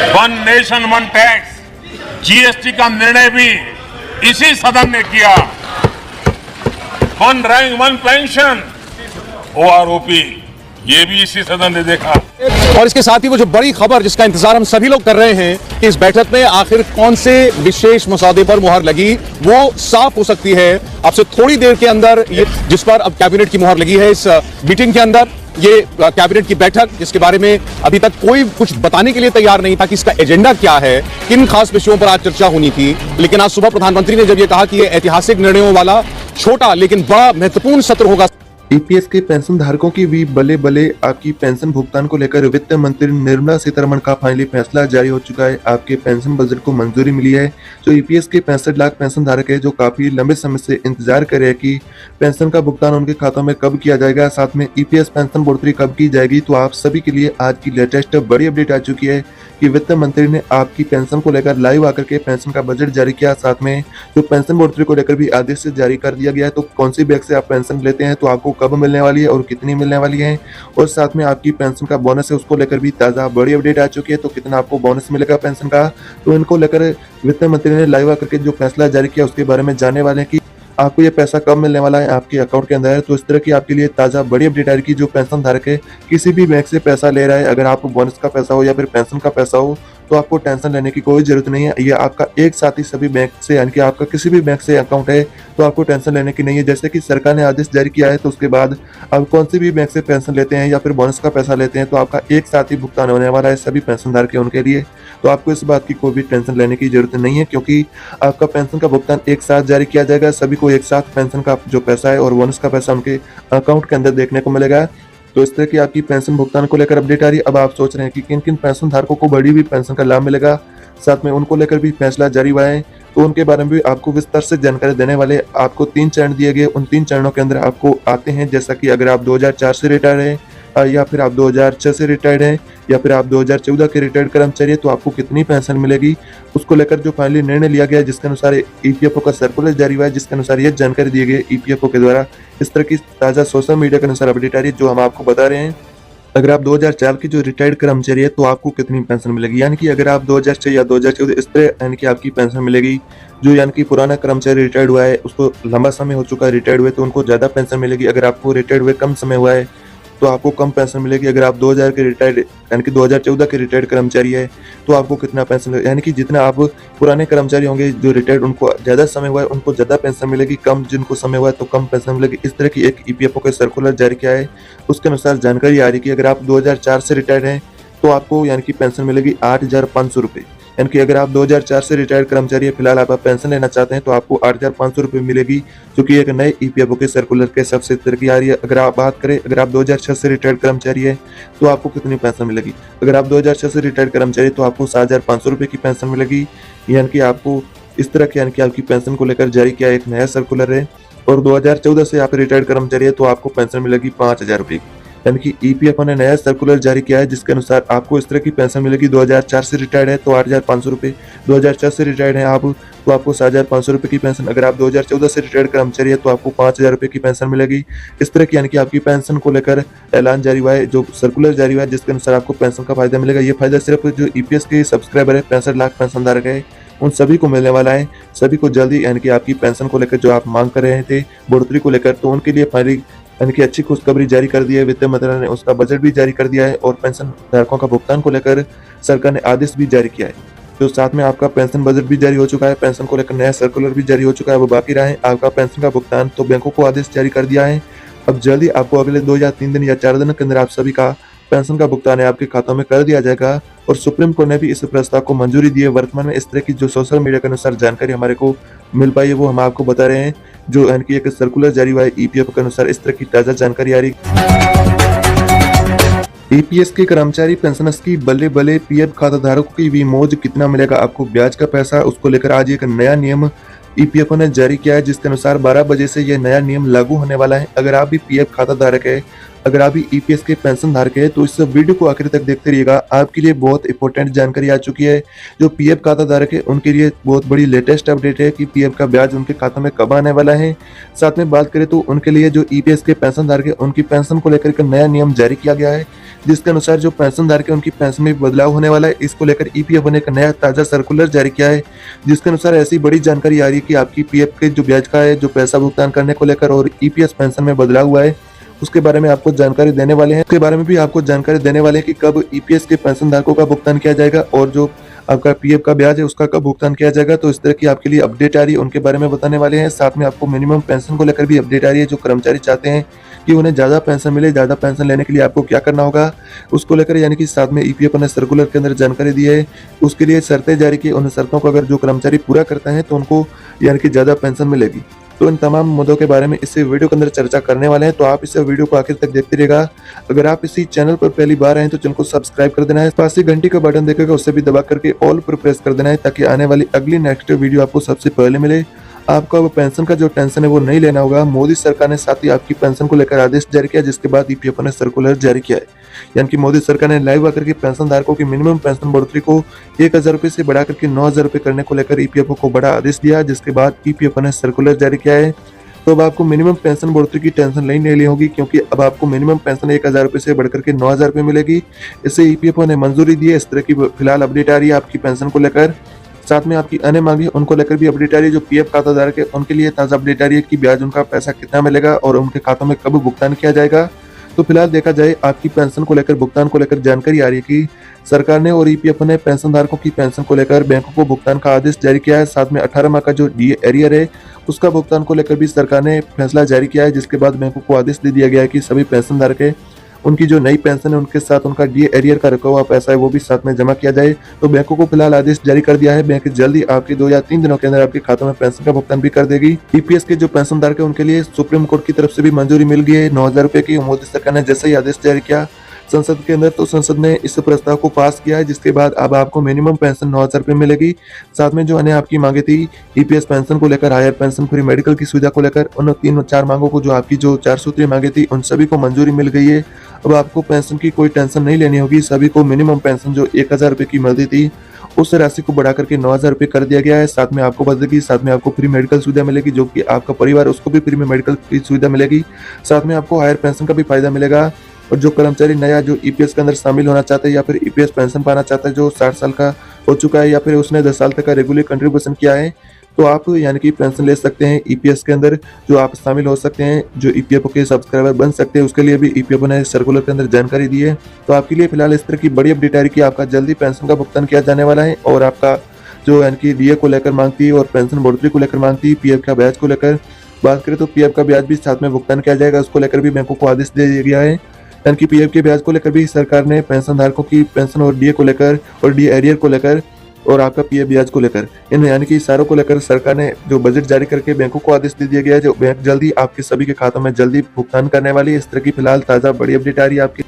One nation one tax GST का निर्णय भी इसी सदन ने किया। One rank one pension OROP ये भी इसी सदन ने देखा। और इसके साथ ही वो जो बड़ी खबर जिसका इंतजार हम सभी लोग कर रहे हैं कि इस बैठक में आखिर कौन से विशेष मसौदे पर मुहर लगी वो साफ हो सकती है अब से थोड़ी देर के अंदर। ये जिस पर अब कैबिनेट की मुहर लगी है इस मीटिंग के अंदर, ये कैबिनेट की बैठक जिसके बारे में अभी तक कोई कुछ बताने के लिए तैयार नहीं था कि इसका एजेंडा क्या है, किन खास विषयों पर आज चर्चा होनी थी। लेकिन आज सुबह प्रधानमंत्री ने जब ये कहा कि ये ऐतिहासिक निर्णयों वाला छोटा लेकिन बड़ा महत्वपूर्ण सत्र होगा। ईपीएस के पेंशन धारकों की भी बल्ले बल्ले आपकी पेंशन भुगतान को लेकर वित्त मंत्री निर्मला सीतारमण का फाइनली फैसला जारी हो चुका है। आपके पेंशन बजट को मंजूरी मिली है। जो ईपीएस के 65 लाख पेंशन धारक है जो काफी लंबे समय से इंतजार कर रहे हैं कि पेंशन का भुगतान उनके खातों में कब किया जाएगा, साथ में ईपीएस पेंशन बढ़ोतरी कब की जाएगी, तो आप सभी के लिए आज की लेटेस्ट बड़ी अपडेट आ चुकी है कि वित्त मंत्री ने आपकी पेंशन को लेकर लाइव आकर के पेंशन का बजट जारी किया। साथ में जो पेंशन बढ़ोतरी को लेकर भी आदेश जारी कर दिया गया है। तो कौन सी बैंक से आप पेंशन लेते हैं तो आपको कब मिलने वाली है और कितनी मिलने वाली है, और साथ में आपकी पेंशन का बोनस है उसको लेकर भी ताज़ा बड़ी अपडेट आ चुकी है। तो कितना आपको बोनस मिलेगा पेंशन का, तो इनको लेकर वित्त मंत्री ने लाइव आकर के जो फैसला जारी किया उसके बारे में जानने वाले हैं कि आपको ये पैसा कब मिलने वाला है आपके अकाउंट के अंदर है। तो इस तरह की आपके लिए ताज़ा बड़ी अपडेट आ रही है कि जो पेंशन धारक है किसी भी बैंक से पैसा ले रहा है, अगर आपको बोनस का पैसा हो या फिर पेंशन का पैसा हो तो आपको टेंशन लेने की कोई जरूरत नहीं है। ये आपका एक साथ ही सभी बैंक से, यानी कि आपका किसी भी बैंक से अकाउंट है तो आपको टेंशन लेने की नहीं है। जैसे कि सरकार ने आदेश जारी किया है तो उसके बाद आप कौन सी भी बैंक से पेंशन लेते हैं या फिर बोनस का पैसा लेते हैं तो आपका एक साथ ही भुगतान होने वाला है सभी पेंशन धारक है उनके लिए। तो आपको इस बात की कोई भी टेंशन लेने की जरूरत नहीं है क्योंकि आपका पेंशन का भुगतान एक साथ जारी किया जाएगा। सभी को एक साथ पेंशन का जो पैसा है और बोनस का पैसा उनके अकाउंट के अंदर देखने को मिलेगा। तो इस तरह की आपकी पेंशन भुगतान को लेकर अपडेट आ रही है। अब आप सोच रहे हैं कि किन किन पेंशन धारकों को बढ़ी हुई पेंशन का लाभ मिलेगा, साथ में उनको लेकर भी फैसला जारी हुआ है, तो उनके बारे में भी आपको विस्तार से जानकारी देने वाले। आपको 3 चरण दिए गए, उन 3 चरणों के अंदर आपको आते हैं जैसा कि अगर आप 2004 से रिटायर हैं या फिर आप 2006 से रिटायर्ड हैं या फिर आप 2014 के रिटायर्ड कर्मचारी है तो आपको कितनी पेंशन मिलेगी, उसको लेकर जो फाइनली निर्णय लिया गया है जिसके अनुसार ईपीएफओ का सर्कुलर जारी हुआ है, जिसके अनुसार यह जानकारी दी गई ईपीएफओ के द्वारा। इस तरह की ताज़ा सोशल मीडिया के अनुसार अपडेट आ रही है जो हम आपको बता रहे हैं। अगर आप 2004 की जो रिटायर्ड कर्मचारी है तो आपको कितनी पेंशन मिलेगी, यानी कि अगर आप 2006 या 2014 इस तरह यानी कि आपकी पेंशन मिलेगी। जो यानी कि पुराना कर्मचारी रिटायर्ड हुआ है उसको लंबा समय हो चुका है रिटायर्ड हुए तो उनको ज़्यादा पेंशन मिलेगी। अगर आपको रिटायर्ड हुए कम समय हुआ है तो आपको कम पेंशन मिलेगी। अगर आप 2000 के रिटायर्ड यानी कि 2014 के रिटायर्ड कर्मचारी है तो आपको कितना पेंशन मिलेगा, यानी कि जितना आप पुराने कर्मचारी होंगे जो रिटायर्ड उनको ज़्यादा समय हुआ है उनको ज़्यादा पेंशन मिलेगी, कम जिनको समय हुआ है तो कम पेंशन मिलेगी। इस तरह की एक ईपीएफओ का सर्कुलर जारी किया है। उसके अनुसार जानकारी आ रही है कि अगर आप 2004 से रिटायर्ड हैं तो आपको यानी कि पेंशन मिलेगी 8,500 रुपये। यानी कि अगर आप 2004 से रिटायर्ड कर्मचारी है, फिलहाल आप पेंशन लेना चाहते हैं तो आपको 8,500 रुपये मिलेगी, जो कि एक नए ईपीएफओ के सर्कुलर के हिसाब से तरक्की आ रही है। अगर आप बात करें अगर आप 2006 से रिटायर्ड कर्मचारी है तो आपको कितनी पेंशन मिलेगी, अगर आप 2006 से रिटायर्ड कर्मचारी तो आपको 7,500 रुपये की पेंशन मिलेगी। यानी कि आपको इस तरह की यानी कि आपकी पेंशन को लेकर जारी किया एक नया सर्कुलर है। और 2014 से आप रिटायर्ड कर्मचारी है तो आपको पेंशन मिलेगी 5,000 रुपये की। यानी कि ईपीएफओ ने नया सर्कुलर जारी किया है जिसके अनुसार आपको इस तरह की पेंशन मिलेगी। 2004 से रिटायर्ड है तो 8,500 रुपये, 2006 से रिटायर्ड है आप तो आपको 7,500 रुपये की पेंशन। अगर आप 2014 से रिटायर्ड कर्मचारी है तो आपको 5,000 रुपये की पेंशन मिलेगी। इस तरह की यानी कि आपकी पेंशन को लेकर ऐलान जारी हुआ है, जो सर्कुलर जारी हुआ है जिसके अनुसार आपको पेंशन का फायदा मिलेगा। ये फायदा सिर्फ जो ईपीएस के सब्सक्राइबर है 65 लाख पेंशन धारक है उन सभी को मिलने वाला है। सभी को जल्दी यानी कि आपकी पेंशन को लेकर जो आप मांग कर रहे थे बढ़ोतरी को लेकर तो उनके लिए फाइनली यानी कि अच्छी खुशखबरी जारी कर दी है। वित्त मंत्रालय ने उसका बजट भी जारी कर दिया है और पेंशन धारकों का भुगतान को लेकर सरकार ने आदेश भी जारी किया है। तो साथ में आपका पेंशन बजट भी जारी हो चुका है, पेंशन को लेकर नया सर्कुलर भी जारी हो चुका है। वो बाकी रहा है आपका पेंशन का भुगतान, तो बैंकों को आदेश जारी कर दिया है। अब जल्दी आपको अगले 2 या 3 दिन या 4 दिन के अंदर आप सभी का पेंशन का भुगतान है आपके खातों में कर दिया जाएगा। और सुप्रीम कोर्ट ने भी इस प्रस्ताव को मंजूरी दी है। वर्तमान में इस तरह की जो सोशल मीडिया के अनुसार जानकारी हमारे को मिल पाई है वो हम आपको बता रहे हैं। जो यानी कि एक सर्कुलर जारी हुआ है ईपीएफओ के अनुसार इस तरह की ताज़ा जानकारी आ रही। ईपीएस के कर्मचारी पेंशनर्स की बल्ले बल्ले, पीएफ खाता धारकों की भी मौज, कितना मिलेगा आपको ब्याज का पैसा, उसको लेकर आज एक नया नियम ईपीएफओ ने जारी किया है जिसके अनुसार 12 बजे से यह नया नियम लागू होने वाला है। अगर आप भी पीएफ खाता धारक है अगर आप भी ईपीएस के पेंशन धारक है तो इस वीडियो को आखिर तक देखते रहिएगा। आपके लिए बहुत इंपॉर्टेंट जानकारी आ चुकी है। जो पीएफ खाता धारक है उनके लिए बहुत बड़ी लेटेस्ट अपडेट है कि पीएफ का ब्याज उनके खातों में कब आने वाला है। साथ में बात करें तो उनके लिए जो ईपीएस के पेंशन धारक है उनकी पेंशन को लेकर एक नया नियम जारी किया गया है, जिसके अनुसार जो पेंशन धारक है उनकी पेंशन में बदलाव होने वाला है। इसको लेकर ईपीएफ ने एक नया ताजा सर्कुलर जारी किया है, जिसके अनुसार ऐसी बड़ी जानकारी आ रही है कि आपकी पीएफ के जो ब्याज का है, जो पैसा भुगतान करने को लेकर और ईपीएस पेंशन में बदलाव हुआ है, उसके बारे में आपको जानकारी देने वाले हैं। उसके बारे में भी आपको जानकारी देने वाले हैं कि कब ईपीएस के पेंशन धारकों का भुगतान किया जाएगा और जो आपका पीएफ का ब्याज है उसका कब भुगतान किया जाएगा। तो इस तरह की आपके लिए अपडेट आ रही है, उनके बारे में बताने वाले हैं। साथ में आपको मिनिमम पेंशन को लेकर भी अपडेट आ रही है। जो कर्मचारी चाहते हैं कि उन्हें ज्यादा पेंशन मिले, ज्यादा पेंशन लेने के लिए आपको क्या करना होगा उसको लेकर यानी कि साथ में ईपीएफ ने सर्कुलर के अंदर जानकारी दी है। उसके लिए शर्तें जारी की, उन शर्तों को अगर जो कर्मचारी पूरा करते हैं तो उनको यानी कि ज्यादा पेंशन मिलेगी। तो इन तमाम मुद्दों के बारे में इस वीडियो के अंदर चर्चा करने वाले हैं, तो आप इस वीडियो को आखिर तक देखते रहिएगा। अगर आप इसी चैनल पर पहली बार आए तो चैनल को सब्सक्राइब कर देना है, पास ही घंटी का बटन देखेगा उससे भी दबा करके ऑल पर प्रेस कर देना है, ताकि आने वाली अगली नेक्स्ट वीडियो आपको सबसे पहले मिले। आपको अब पेंशन का जो टेंशन है वो नहीं लेना होगा। मोदी सरकार ने साथ ही आपकी पेंशन को लेकर आदेश जारी किया, जिसके बाद ईपीएफ ने सर्कुलर जारी किया है। यानी कि मोदी सरकार ने लाइव आकर के पेंशन धारकों की मिनिमम पेंशन बढ़ोतरी को 1000 रुपए से बढ़ा करके 9000 रुपए करने को लेकर ईपीएफ को बड़ा आदेश दिया, जिसके बाद ईपीएफ ने सर्कुलर जारी किया है। तो अब आपको मिनिमम पेंशन बढ़ोतरी की टेंशन नहीं लेनी होगी, क्योंकि अब आपको मिनिमम पेंशन 1000 रुपए से बढ़कर के 9000 रुपए मिलेगी। इससे ईपीएफ ने मंजूरी दी है। इस तरह की फिलहाल अपडेट आ रही है आपकी पेंशन को लेकर। साथ में आपकी अन्य मांगे उनको लेकर भी अपडेट आ रही है। जो पीएफ खाता धारक है उनके लिए ताजा अपडेट आ रही है कि ब्याज उनका पैसा कितना मिलेगा और उनके खातों में कब भुगतान किया जाएगा। तो फिलहाल देखा जाए आपकी पेंशन को लेकर, भुगतान को लेकर जानकारी आ रही है कि सरकार ने और ईपीएफ ने पेंशन धारकों की पेंशन को लेकर बैंकों को भुगतान का आदेश जारी किया है। साथ में 18 माह का जो डीए एरियर है उसका भुगतान को लेकर भी सरकार ने फैसला जारी किया है, जिसके बाद बैंकों को आदेश दे दिया गया है कि सभी पेंशन धारक है उनकी जो नई पेंशन है उनके साथ उनका डीए एरियर का रखा हुआ पैसा है वो भी साथ में जमा किया जाए। तो बैंकों को फिलहाल आदेश जारी कर दिया है। बैंक जल्दी आपके 2 या 3 दिनों के अंदर आपके खातों में पेंशन का भुगतान भी कर देगी। ईपीएस के जो पेंशन धारक है उनके लिए सुप्रीम कोर्ट की तरफ से भी मंजूरी मिल गई है 9000 रुपए की। मोदी सरकार ने जैसे ही आदेश जारी किया संसद के अंदर, तो संसद ने इस प्रस्ताव को पास किया है, जिसके बाद अब आपको मिनिमम पेंशन 9000 रुपए मिलेगी। साथ में जो अन्य आपकी मांगे थी ईपीएस पेंशन को लेकर, हायर पेंशन, फ्री मेडिकल की सुविधा को लेकर, उन 3-4 मांगों को जो आपकी जो 4 सूत्रीय मांगे थी उन सभी को मंजूरी मिल गई है। अब आपको पेंशन की कोई टेंशन नहीं लेनी होगी। सभी को मिनिमम पेंशन जो 1000 रुपए की मिलती थी उस राशि को बढ़ा करके 9000 रुपए कर दिया गया है। साथ में आपको बदलेगी, साथ में आपको फ्री मेडिकल सुविधा मिलेगी, जो कि आपका परिवार उसको भी फ्री में मेडिकल की सुविधा मिलेगी। साथ में आपको हायर पेंशन का भी फायदा मिलेगा। और जो कर्मचारी नया जो ईपीएस के अंदर शामिल होना चाहता है या फिर ईपीएस पेंशन पाना चाहता है, जो 60 साल का हो चुका है या फिर उसने 10 साल तक का रेगुलर कंट्रीब्यूशन किया है, तो आप यानी कि पेंशन ले सकते हैं ईपीएस के अंदर। जो आप शामिल हो सकते हैं, जो ईपीएफ के सब्सक्राइबर बन सकते हैं, उसके लिए भी ईपीएफ ने सर्कुलर के अंदर जानकारी दी है। तो आपके लिए फिलहाल इस तरह की बड़ी अपडेट आ रही है कि आपका जल्दी पेंशन का भुगतान किया जाने वाला है। और आपका जो यानी कि डीए को लेकर मांगती है और पेंशन बढ़ोतरी को लेकर मांगती है, पीएफ का ब्याज को लेकर बात करें तो पीएफ का ब्याज भी साथ में भुगतान किया जाएगा। उसको लेकर भी बैंकों को आदेश दे दिया गया है। यानी कि पीएफ के ब्याज को लेकर भी सरकार ने पेंशन धारकों की पेंशन और डीए को लेकर और डीए एरियर को लेकर और आपका पीएफ ब्याज को लेकर, इन यानी कि इशारों को लेकर सरकार ने जो बजट जारी करके बैंकों को आदेश दे दिया गया है, जो बैंक जल्दी आपके सभी के खातों में जल्दी भुगतान करने वाली है। इस तरह की फिलहाल ताजा बड़ी अपडेट आ रही है आपकी।